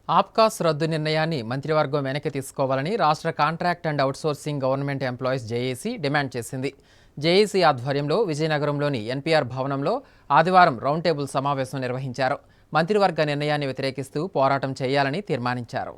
ఆప్కాస్ రద్దు నిర్ణయాన్ని మంత్రివర్గం వెనక్కి తీసుకోవాలని రాష్ట్ర contract and outsourcing government employees JAC demand చేసింది. జేఏసీ ఆధ్వర్యంలో విజయనగరంలోని ఎన్పీఆర్ భవనంలో ఆదివారం రౌండ్ టేబుల్ సమావేశం నిర్వహించారు. మంత్రివర్గ నిర్ణయాన్ని వ్యతిరేకిస్తూ పోరాటం చేయాలని తీర్మానించారు.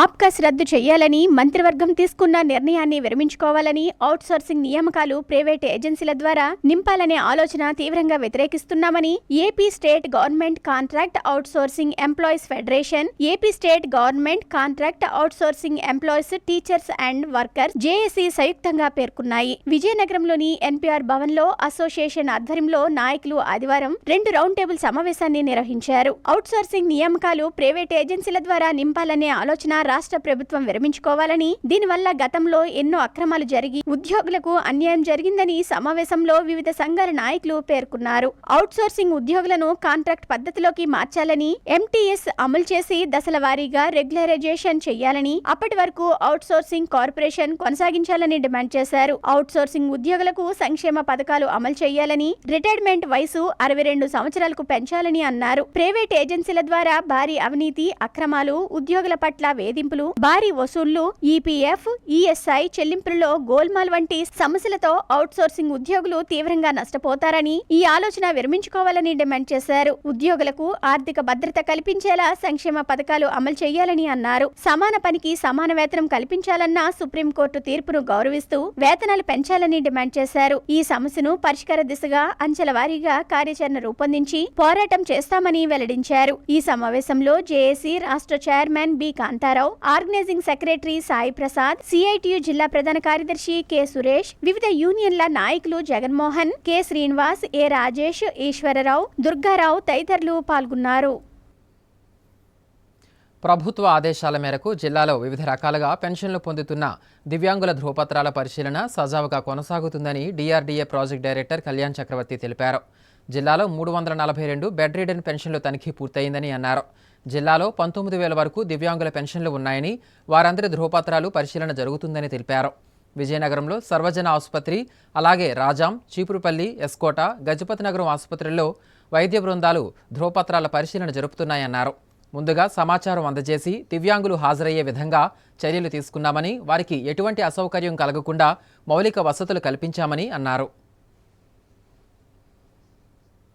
ఆప్కాస్ రద్దు చేయాలని, మంత్రివర్గం తీసుకున్న నిర్ణయాన్ని విరమించుకోవాలని, అవుట్సోర్సింగ్ నియామకాలు ప్రైవేట్ ఏజెన్సీల ద్వారా నింపాలనే ఆలోచన తీవ్రంగా వ్యతిరేకిస్తున్నామని AP state government contract outsourcing employees federation, AP state government contract outsourcing employees teachers and workers JAC సంయుక్తంగా పేర్కొన్నాయి. విజయనగరంలోని ఎన్పీఆర్ భవన్లో అసోసియేషన్ ఆధ్వర్యంలో నాయకులు ఆదివారం 2 రౌండ్ టేబుల్ సమావేశాన్ని నిర్వహించారు. అవుట్సోర్సింగ్ నియామకాలు ప్రైవేట్ ఏజెన్సీల ద్వారా నింపాలనే ఆలోచన రాష్ట్ర ప్రభుత్వం విరమించుకోవాలని, దీనివల్ల గతంలో ఎన్నో అక్రమాలు జరిగి ఉద్యోగులకు అన్యాయం జరిగిందని సమావేశంలో వివిధ సంఘాల నాయకులు పేర్కొన్నారు. అవుట్సోర్సింగ్ ఉద్యోగులను కాంట్రాక్ట్ పద్ధతిలోకి మార్చాలని, ఎంటీఎస్ అమలు చేసి దశల వారీగా రెగ్యులరైజేషన్ చేయాలని, అప్పటి వరకు అవుట్సోర్సింగ్ కార్పొరేషన్ కొనసాగించాలని డిమాండ్ చేశారు. అవుట్సోర్సింగ్ ఉద్యోగులకు సంక్షేమ పథకాలు అమలు చేయాలని, రిటైర్మెంట్ వయసు 62 సంవత్సరాలకు పెంచాలని అన్నారు. ప్రైవేట్ ఏజెన్సీల ద్వారా భారీ అవినీతి, అక్రమాలు, ఉద్యోగుల పట్ల వేధింపులు, భారీ వసూళ్లు, ఈపీఎఫ్, ఈఎస్ఐ చెల్లింపులలో గోల్మాల్ వంటి సమస్యలతో అవుట్సోర్సింగ్ ఉద్యోగులు తీవ్రంగా నష్టపోతారని, ఈ ఆలోచన విరమించుకోవాలని డిమాండ్ చేశారు. ఉద్యోగులకు ఆర్థిక భద్రత కల్పించేలా సంక్షేమ పథకాలు అమలు చేయాలని అన్నారు. సమాన పనికి సమాన వేతనం కల్పించాలన్న సుప్రీంకోర్టు తీర్పును గౌరవిస్తూ వేతనాలు పెంచాలని డిమాండ్ చేశారు. ఈ సమస్యను పరిష్కార దిశగా అంచెల వారీగా కార్యాచరణ రూపొందించి పోరాటం చేస్తామని వెల్లడించారు. ఈ సమావేశంలో జేఏసీ రాష్ట్ర chairman B Kantharao, organising secretary Sai Prasad, CITU జిల్లా ప్రధాన కార్యదర్శి కె సురేష్, వివిధ యూనియన్ల నాయకులు జగన్మోహన్, కె శ్రీనివాస్, ఏ రాజేష్, ఈశ్వరరావు, దుర్గారావు తదితరులు పాల్గొన్నారు. ప్రభుత్వ ఆదేశాల మేరకు జిల్లాలో వివిధ రకాలుగా పెన్షన్లు పొందుతున్న దివ్యాంగుల ధృవపత్రాల పరిశీలన సజావుగా కొనసాగుతుందని డీఆర్డీఏ ప్రాజెక్ట్ డైరెక్టర్ కళ్యాణ్ చక్రవర్తి తెలిపారు. జిల్లాలో 342 బెడ్ రిడెన్ పెన్షన్లు తనిఖీ పూర్తయిందని అన్నారు. జిల్లాలో 19,000 వరకు దివ్యాంగుల పెన్షన్లు ఉన్నాయని, వారందరి ధృవపత్రాలు పరిశీలన జరుగుతుందని తెలిపారు. విజయనగరంలో సర్వజన ఆసుపత్రి, అలాగే రాజాం, చీపురుపల్లి, ఎస్కోట, గజపతినగరం ఆసుపత్రుల్లో వైద్య బృందాలు ధృవపత్రాల పరిశీలన జరుపుతున్నాయన్నారు. ముందుగా సమాచారం అందజేసి దివ్యాంగులు హాజరయ్యే విధంగా చర్యలు తీసుకున్నామని, వారికి ఎటువంటి అసౌకర్యం కలగకుండా మౌలిక వసతులు కల్పించామని అన్నారు.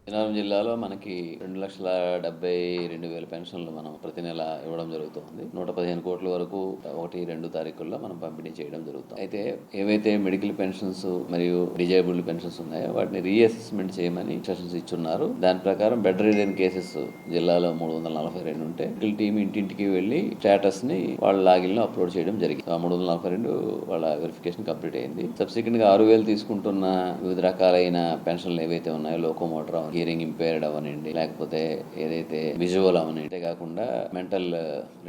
విజయనగరం జిల్లాలో మనకి 2,72,000 పెన్షన్లు మనం ప్రతి నెల ఇవ్వడం జరుగుతుంది. 115 కోట్ల వరకు 1-2 తారీఖుల్లో మనం పంపిణీ చేయడం జరుగుతుంది. అయితే ఏవైతే మెడికల్ పెన్షన్స్ మరియు డిజేబుల్డ్ పెన్షన్స్ ఉన్నాయో వాటిని రీఅసెస్మెంట్ చేయమని ఇన్స్ట్రక్షన్స్ ఇచ్చున్నారు. దాని ప్రకారం బెడ్ రిడెన్ కేసెస్ జిల్లాలో 342 ఉంటే మెడికల్ టీమ్ ఇంటింటికి వెళ్లి స్టేటస్ ని వాళ్ళ లాగిన్ లో అప్లోడ్ చేయడం జరిగింది. 342 వాళ్ళ వెరిఫికేషన్ కంప్లీట్ అయింది. సబ్సిక్వెంట్ గా 6,000 తీసుకుంటున్న వివిధ రకాలైన పెన్షన్లు ఏవైతే ఉన్నాయో లోకోమోటర్, హియరింగ్ ఇంపైర్డ్ అవనండి, లేకపోతే ఏదైతే విజువల్ అవనండి, అంతేకాకుండా మెంటల్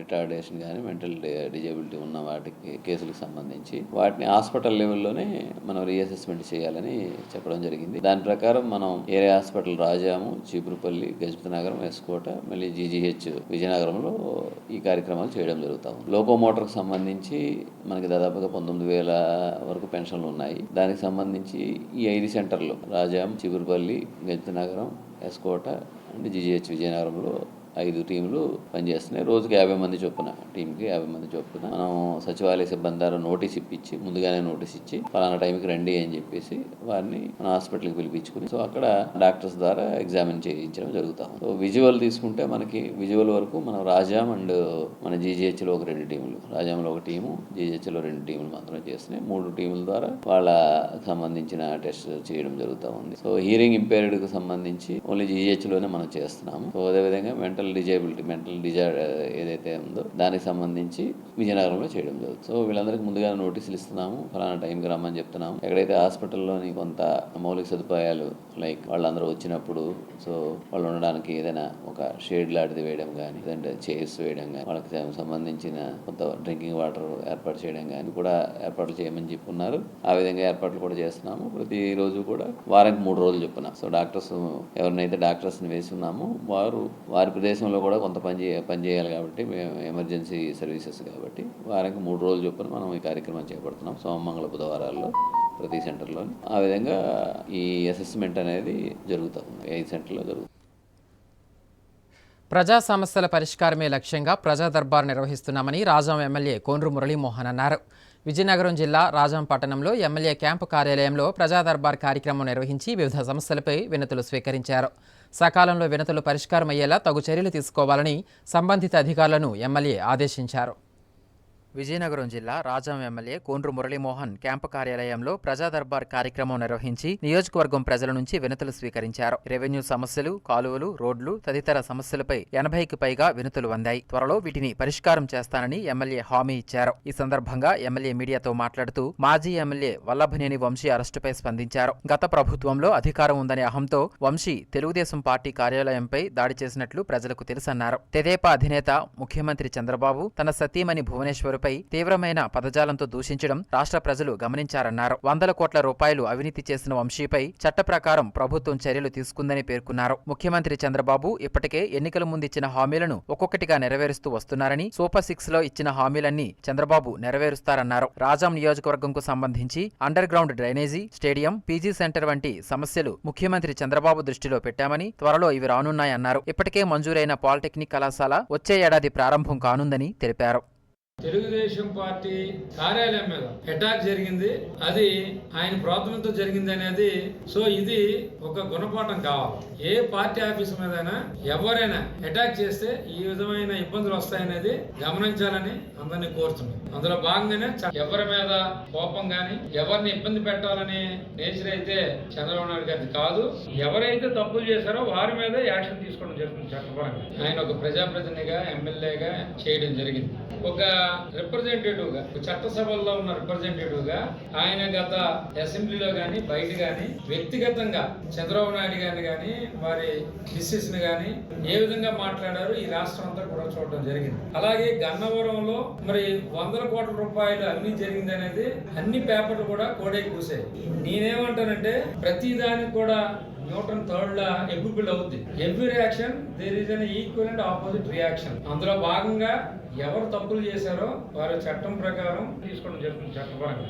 రిటార్డేషన్ కానీ మెంటల్ డిజేబిలిటీ ఉన్న వాటికి కేసులకు సంబంధించి వాటిని హాస్పిటల్ లెవెల్లోనే మనం రీఅసెస్మెంట్ చేయాలని చెప్పడం జరిగింది. దాని ప్రకారం మనం ఏరియా హాస్పిటల్ రాజాము, చీపురుపల్లి, గజపతి నగరం, ఎస్కోట, మళ్ళీ జీజీహెచ్ విజయనగరంలో ఈ కార్యక్రమాలు చేయడం జరుగుతాం. లోకోమోటర్కి సంబంధించి మనకి దాదాపుగా 19,000 వరకు పెన్షన్లు ఉన్నాయి. దానికి సంబంధించి ఈ 5 సెంటర్లు రాజాం, చీపురుపల్లి, గజపతి నగరం, ఎస్కోట అండ్ జీజీహెచ్ విజయనగరంలో 5 టీంలు పనిచేస్తున్నాయి. రోజుకి 50 మంది చొప్పున, టీంకి 50 మంది చొప్పున మనం సచివాలయ సిబ్బంది ద్వారా నోటీస్ ఇప్పించి, ముందుగానే నోటీస్ ఇచ్చి పలానా టైంకి రండి అని చెప్పేసి వారిని మన హాస్పిటల్కి పిలిపించుకుని సో అక్కడ డాక్టర్స్ ద్వారా ఎగ్జామిన్ చేయించడం జరుగుతాం. సో విజువల్ తీసుకుంటే మనకి విజువల్ వరకు మనం రాజాం అండ్ మన జీజీహెచ్లో ఒక 2 టీములు, రాజాంలో ఒక టీము, జీజీహెచ్లో 2 టీములు మాత్రం చేస్తున్నాయి. 3 టీముల ద్వారా వాళ్ళకి సంబంధించిన టెస్ట్ చేయడం జరుగుతూ ఉంది. సో హియరింగ్ ఇంపైర్డ్కి సంబంధించి ఓన్లీ జీజీహెచ్లోనే మనం చేస్తున్నాము. సో అదేవిధంగా మెంటల్ డిజార్డర్ ఏదైతే ఉందో దానికి సంబంధించి విజయనగరంలో చేయడం జరుగుతుంది. సో వీళ్ళందరికీ ముందుగా నోటీసులు ఇస్తున్నాము, ఫలానా టైంకి రమ్మని చెప్తున్నాము. ఎక్కడైతే హాస్పిటల్లోని కొంత మౌలిక సదుపాయాలు లైక్ వాళ్ళందరూ వచ్చినప్పుడు సో వాళ్ళు ఉండడానికి ఏదైనా ఒక షేడ్ లాంటిది వేయడం కానీ, లేదంటే చైర్స్ వేయడం కానీ, వాళ్ళకి సంబంధించిన కొంత డ్రింకింగ్ వాటర్ ఏర్పాటు చేయడం కానీ కూడా ఏర్పాట్లు చేయమని చెప్పున్నారు. ఆ విధంగా ఏర్పాట్లు కూడా చేస్తున్నాము. ప్రతిరోజు కూడా వారానికి 3 రోజులు చెప్పున సో డాక్టర్స్ ఎవరినైతే డాక్టర్స్ని వేసి ఉన్నామో వారి ప్రదేశంలో కూడా కొంత పని చేయాలి కాబట్టి మేము ఎమర్జెన్సీ సర్వీసెస్ కాబట్టి వారానికి 3 రోజులు చొప్పున మనం ఈ కార్యక్రమం చేపడుతున్నాం. సోమమంగళ బుధవారాల్లో ప్రతి సెంటర్లో ఆ విధంగా ఈ అసెస్మెంట్ అనేది జరుగుతుంది. 5 సెంటర్లో జరుగుతుంది. ప్రజా సమస్యల పరిష్కారమే లక్ష్యంగా ప్రజా దర్బార్ నిర్వహిస్తున్నామని రాజాం ఎమ్మెల్యే కోండ్రు మురళీమోహన్ అన్నారు. విజయనగరం జిల్లా రాజాం పట్టణంలో ఎమ్మెల్యే క్యాంపు కార్యాలయంలో ప్రజా దర్బార్ కార్యక్రమం నిర్వహించి వివిధ సమస్యలపై వినతులు స్వీకరించారు. సకాలంలో వినతులు పరిష్కారమయ్యేలా తగు చర్యలు తీసుకోవాలని సంబంధిత అధికారులను ఎమ్మెల్యే ఆదేశించారు. విజయనగరం జిల్లా రాజాం ఎమ్మెల్యే కోండ్రు మురళీమోహన్ క్యాంపు కార్యాలయంలో ప్రజా దర్బార్ కార్యక్రమం నిర్వహించి నియోజకవర్గం ప్రజల నుంచి వినతులు స్వీకరించారు. రెవెన్యూ సమస్యలు, కాలువలు, రోడ్లు తదితర సమస్యలపై 80కి పైగా వినతులు అందాయి. త్వరలో వీటిని పరిష్కారం చేస్తానని ఎమ్మెల్యే హామీ ఇచ్చారు. ఈ సందర్భంగా ఎమ్మెల్యే మీడియాతో మాట్లాడుతూ మాజీ ఎమ్మెల్యే వల్లభనేని వంశీ అరెస్టుపై స్పందించారు. గత ప్రభుత్వంలో అధికారం ఉందనే అహంతో వంశీ తెలుగుదేశం పార్టీ కార్యాలయంపై దాడి చేసినట్లు ప్రజలకు తెలుసన్నారు. తెదేపా అధినేత ముఖ్యమంత్రి చంద్రబాబు తన సతీమణి భువనేశ్వర్ తీవ్రమైన పదజాలంతో దూషించడం రాష్ట్ర ప్రజలు గమనించారన్నారు. 100 కోట్ల రూపాయలు అవినీతి చేసిన వంశీపై చట్ట ప్రకారం ప్రభుత్వం చర్యలు తీసుకుందని పేర్కొన్నారు. ముఖ్యమంత్రి చంద్రబాబు ఇప్పటికే ఎన్నికల ముందు ఇచ్చిన హామీలను ఒక్కొక్కటిగా నెరవేరుస్తూ వస్తున్నారని, సూపర్ 6లో ఇచ్చిన హామీలన్నీ చంద్రబాబు నెరవేరుస్తారన్నారు. రాజాం నియోజకవర్గంకు సంబంధించి under ground drainage, stadium, PG centre వంటి సమస్యలు ముఖ్యమంత్రి చంద్రబాబు దృష్టిలో పెట్టామని, త్వరలో ఇవి రానున్నాయన్నారు. ఇప్పటికే మంజూరైన పాలిటెక్నిక్ కళాశాల వచ్చే ఏడాది ప్రారంభం కానుందని తెలిపారు. తెలుగుదేశం పార్టీ కార్యాలయం మీద అటాక్ జరిగింది, అది ఆయన ప్రోత్సాహంతో జరిగింది అనేది. సో ఇది ఒక గుణపాఠం కావాలి. ఏ పార్టీ ఆఫీస్ మీదైనా ఎవరైనా అటాక్ చేస్తే ఈ విధమైన ఇబ్బందులు వస్తాయనేది గమనించాలని అందరినీ కోరుతున్నాం. అందులో భాగంగానే ఎవరి మీద కోపం గాని, ఎవరిని ఇబ్బంది పెట్టాలని నేచర్ అయితే చంద్రబాబు నాయుడు గారిది కాదు. ఎవరైతే తప్పులు చేశారో వారి మీద యాక్షన్ తీసుకోవడం జరుగుతుంది చట్టపరంగా. ఆయన ఒక ప్రజాప్రతినిధిగా, ఎమ్మెల్యేగా చేయడం జరిగింది. ఒక రిప్రజెంటేటివ్ గా, చట్టసభల్లో ఉన్న రిప్రజెంటేటివ్ గా ఆయన గత అసెంబ్లీలో గాని, బయట గాని వ్యక్తిగతంగా చంద్రబాబు నాయుడు గారిని గాని, వారి మిస్సెస్ ని గాని ఏ విధంగా మాట్లాడారు ఈ రాష్ట్రం అంతా కూడా చూడడం జరిగింది. అలాగే గన్నవరంలో మరి 100 కోట్ల రూపాయలు అవినీతి జరిగింది అనేది అన్ని పేపర్లు కూడా కోడే కూసాయి. నేనేమంటానంటే ప్రతి దానికి కూడా న్యూటన్ థర్డ్ లా ఎగ్జిబుల్ అవుద్ది. Every reaction there is an equal and opposite reaction. అందులో భాగంగా ఎవరు తప్పులు చేశారో వారు చట్టం ప్రకారం తీసుకోవడం జరుగుతుంది చట్టపరంగా.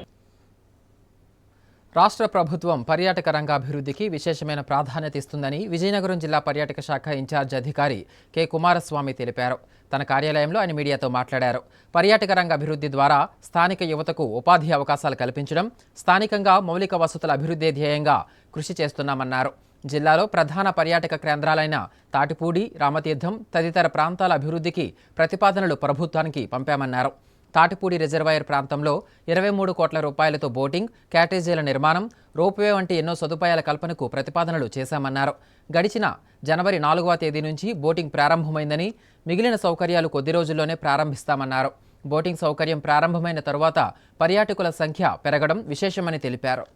రాష్ట్ర ప్రభుత్వం పర్యాటక రంగ అభివృద్ధికి విశేషమైన ప్రాధాన్యత ఇస్తుందని విజయనగరం జిల్లా పర్యాటక శాఖ ఇన్ఛార్జ్ అధికారి కె కుమారస్వామి తెలిపారు. తన కార్యాలయంలో ఆయన మీడియాతో మాట్లాడారు. పర్యాటక రంగ అభివృద్ధి ద్వారా స్థానిక యువతకు ఉపాధి అవకాశాలు కల్పించడం, స్థానికంగా మౌలిక వసతుల అభివృద్ధి ధ్యేయంగా కృషి చేస్తున్నామన్నారు. జిల్లాలో ప్రధాన పర్యాటక కేంద్రాలైన తాటిపూడి, రామతీర్థం తదితర ప్రాంతాల అభివృద్ధికి ప్రతిపాదనలు ప్రభుత్వానికి పంపామన్నారు. తాటిపూడి రిజర్వాయర్ ప్రాంతంలో 23 కోట్ల రూపాయలతో బోటింగ్, క్యాటేజీల నిర్మాణం, రోప్వే వంటి ఎన్నో సదుపాయాల కల్పనకు ప్రతిపాదనలు చేశామన్నారు. గడిచిన జనవరి 4వ తేదీ నుంచి బోటింగ్ ప్రారంభమైందని, మిగిలిన సౌకర్యాలు కొద్ది రోజుల్లోనే ప్రారంభిస్తామన్నారు. బోటింగ్ సౌకర్యం ప్రారంభమైన తరువాత పర్యాటకుల సంఖ్య పెరగడం విశేషమని తెలిపారు.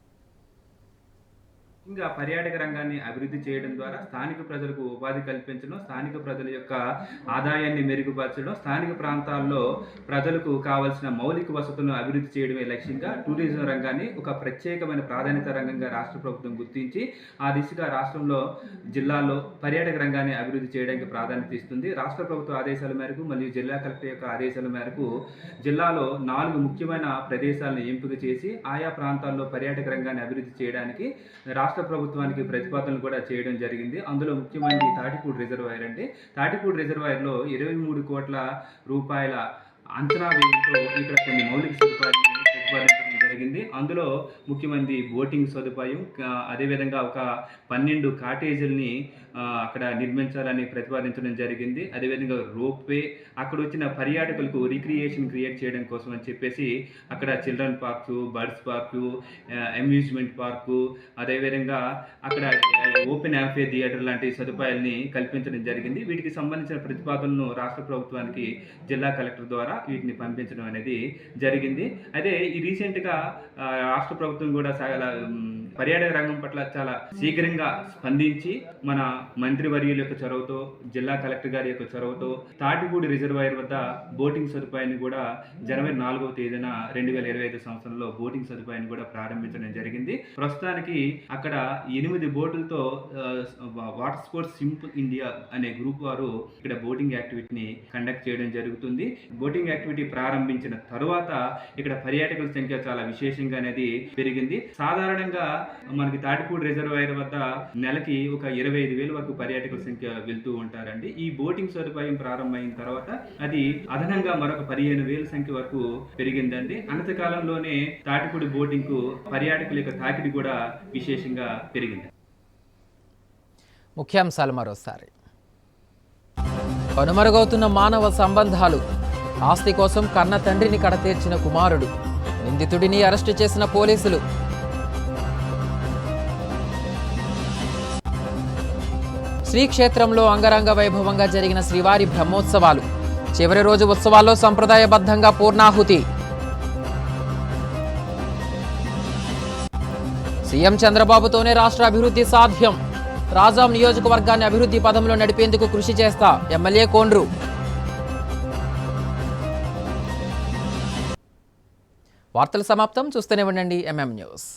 ఇంకా పర్యాటక రంగాన్ని అభివృద్ధి చేయడం ద్వారా స్థానిక ప్రజలకు ఉపాధి కల్పించడం, స్థానిక ప్రజల యొక్క ఆదాయాన్ని మెరుగుపరచడం, స్థానిక ప్రాంతాల్లో ప్రజలకు కావాల్సిన మౌలిక వసతులను అభివృద్ధి చేయడమే లక్ష్యంగా టూరిజం రంగాన్ని ఒక ప్రత్యేకమైన ప్రాధాన్యత రంగంగా రాష్ట్ర ప్రభుత్వం గుర్తించి ఆ దిశగా రాష్ట్రంలో జిల్లాల్లో పర్యాటక రంగాన్ని అభివృద్ధి చేయడానికి ప్రాధాన్యత ఇస్తుంది. రాష్ట్ర ప్రభుత్వ ఆదేశాల మేరకు మరియు జిల్లా కలెక్టర్ యొక్క ఆదేశాల మేరకు జిల్లాలో 4 ముఖ్యమైన ప్రదేశాలను ఎంపిక చేసి ఆయా ప్రాంతాల్లో పర్యాటక రంగాన్ని అభివృద్ధి చేయడానికి రాష్ట్ర ప్రభుత్వానికి ప్రతిపాదనలు కూడా చేయడం జరిగింది. అందులో ముఖ్యమైనది తాటిపూడి రిజర్వాయర్ అండి. తాటిపూడి రిజర్వాయర్లో 23 కోట్ల రూపాయల అంచనా వ్యయంతో ఇక్కడ కొన్ని మౌలిక సదుపాయాలు ప్రతిపాదించడం జరిగింది. అందులో ముఖ్యమైనది బోటింగ్ సదుపాయం, అదేవిధంగా ఒక 12 కాటేజీలని అక్కడ నిర్మించాలని ప్రతిపాదించడం జరిగింది. అదేవిధంగా రోప్వే, అక్కడ వచ్చిన పర్యాటకులకు రిక్రియేషన్ క్రియేట్ చేయడం కోసం అని చెప్పేసి అక్కడ children park, birds park, amusement park, అదేవిధంగా అక్కడ ఓపెన్ యాంఫీ థియేటర్ లాంటి సదుపాయాల్ని కల్పించడం జరిగింది. వీటికి సంబంధించిన ప్రతిపాదనను రాష్ట్ర ప్రభుత్వానికి జిల్లా కలెక్టర్ ద్వారా వీటిని పంపించడం అనేది జరిగింది. అదే ఈ రీసెంట్గా రాష్ట్ర ప్రభుత్వం కూడా పర్యాటక రంగం పట్ల చాలా శీఘ్రంగా స్పందించి మన మంత్రివర్యుల యొక్క చొరవతో, జిల్లా కలెక్టర్ గారి యొక్క చొరవతో తాటిపూడి రిజర్వాయర్ వద్ద బోటింగ్ సదుపాయాన్ని కూడా జనవరి 4వ తేదీన 2025 సంవత్సరంలో బోటింగ్ సదుపాయాన్ని కూడా ప్రారంభించడం జరిగింది. ప్రస్తుతానికి అక్కడ 8 బోటులతో వాటర్ స్పోర్ట్స్ సింపుల్ ఇండియా అనే గ్రూప్ వారు ఇక్కడ బోటింగ్ యాక్టివిటీని కండక్ట్ చేయడం జరుగుతుంది. బోటింగ్ యాక్టివిటీ ప్రారంభించిన తరువాత ఇక్కడ పర్యాటకుల సంఖ్య చాలా విశేషంగా అనేది పెరిగింది. సాధారణంగా మనకి తాటిపూడి రిజర్వాయర్ వద్ద నెలకి ఒక 25,000 వరకు పర్యాటకుల సంఖ్య వెళ్తూ ఉంటారండి. ఈ బోటింగ్ సదుపాయం ప్రారంభమైన తర్వాత అది అదనంగా మరొక 15,000 సంఖ్య వరకు పెరిగిందండి. అనంత కాలంలోనే తాటిపూడి బోటింగ్ కు పర్యాటకుల యొక్క తాకిడి కూడా విశేషంగా పెరిగింది. ముఖ్యాంశాలు మరోసారి. కనుమరుగవుతున్న మానవ సంబంధాలు, ఆస్తి కోసం కన్న తండ్రిని కడతీర్చిన కుమారుడు, నిందితుడిని అరెస్టు చేసిన పోలీసులు. శ్రీక్షేత్రంలో అంగరంగ వైభవంగా జరిగిన శ్రీవారి బ్రహ్మోత్సవాలు, చివరి రోజు ఉత్సవాల్లో సంప్రదాయబద్ధంగా పూర్ణాహుతి. సీఎం చంద్రబాబుతోనే రాష్ట్ర అభివృద్ధి సాధ్యం, రాజాం నియోజకవర్గాన్ని అభివృద్ధి పదంలో నడిపేందుకు కృషి చేస్తా ఎమ్మెల్యే కోండ్రు. వార్తలు సమాప్తం. చూస్తూనే ఉండండి MM న్యూస్.